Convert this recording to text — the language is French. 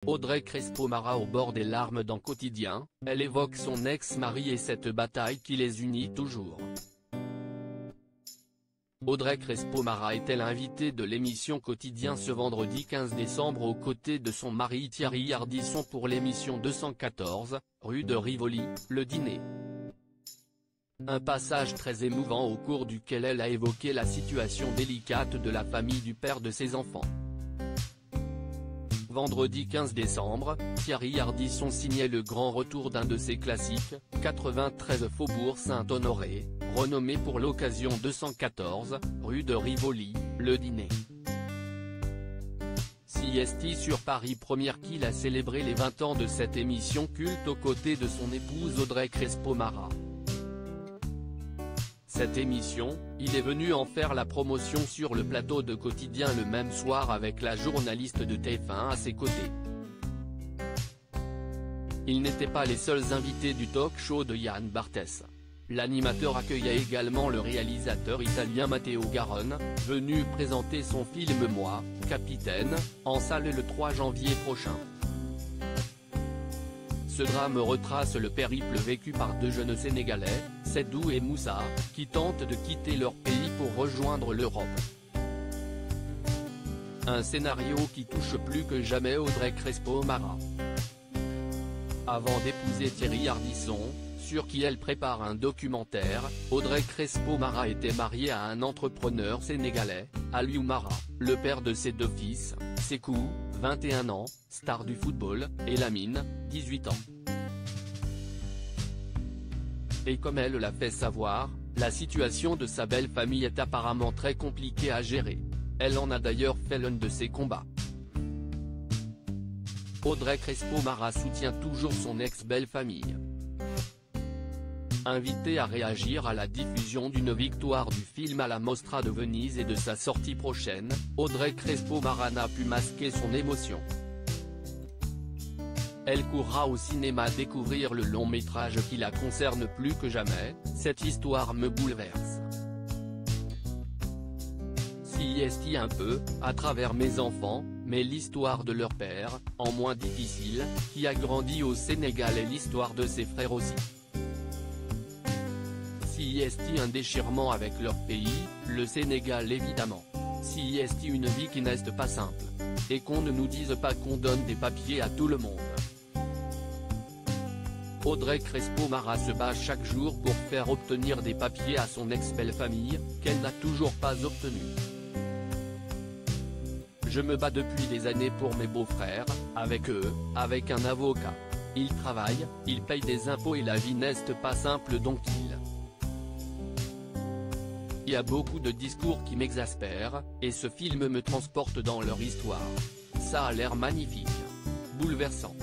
Audrey Crespo-Mara au bord des larmes dans Quotidien, elle évoque son ex-mari et cette bataille qui les unit toujours. Audrey Crespo-Mara est-elle invitée de l'émission Quotidien ce vendredi 15 décembre aux côtés de son mari Thierry Ardisson pour l'émission 214, rue de Rivoli, Le Dîner. Un passage très émouvant au cours duquel elle a évoqué la situation délicate de la famille du père de ses enfants. Vendredi 15 décembre, Thierry Ardisson signait le grand retour d'un de ses classiques, 93 Faubourg Saint-Honoré, renommé pour l'occasion 214, rue de Rivoli, Le Dîner. Siesti sur Paris Première qu'il a célébré les 20 ans de cette émission culte aux côtés de son épouse Audrey Crespo-Mara. Cette émission, il est venu en faire la promotion sur le plateau de Quotidien le même soir avec la journaliste de TF1 à ses côtés. Ils n'étaient pas les seuls invités du talk-show de Yann Barthès. L'animateur accueillait également le réalisateur italien Matteo Garrone, venu présenter son film Moi, Capitaine, en salle le 3 janvier prochain. Ce drame retrace le périple vécu par deux jeunes Sénégalais, Seydou et Moussa, qui tentent de quitter leur pays pour rejoindre l'Europe. Un scénario qui touche plus que jamais Audrey Crespo-Mara. Avant d'épouser Thierry Ardisson, sur qui elle prépare un documentaire, Audrey Crespo-Mara était mariée à un entrepreneur sénégalais, Aliou Mara, le père de ses deux fils, Sékou, 21 ans, star du football, et Lamine, 18 ans. Et comme elle l'a fait savoir, la situation de sa belle famille est apparemment très compliquée à gérer. Elle en a d'ailleurs fait l'un de ses combats. Audrey Crespo-Mara soutient toujours son ex-belle famille. Invitée à réagir à la diffusion d'une victoire du film à la Mostra de Venise et de sa sortie prochaine, Audrey Crespo-Mara n'a pu masquer son émotion. Elle courra au cinéma découvrir le long métrage qui la concerne plus que jamais, cette histoire me bouleverse. Siesti un peu, à travers mes enfants, mais l'histoire de leur père, en moins difficile, qui a grandi au Sénégal et l'histoire de ses frères aussi. Siesti un déchirement avec leur pays, le Sénégal évidemment. Siesti une vie qui n'est pas simple. Et qu'on ne nous dise pas qu'on donne des papiers à tout le monde. Audrey Crespo-Mara se bat chaque jour pour faire obtenir des papiers à son ex-belle famille, qu'elle n'a toujours pas obtenu. Je me bats depuis des années pour mes beaux-frères, avec eux, avec un avocat. Ils travaillent, ils payent des impôts et la vie n'est pas simple donc il y a beaucoup de discours qui m'exaspèrent, et ce film me transporte dans leur histoire. Ça a l'air magnifique. Bouleversant.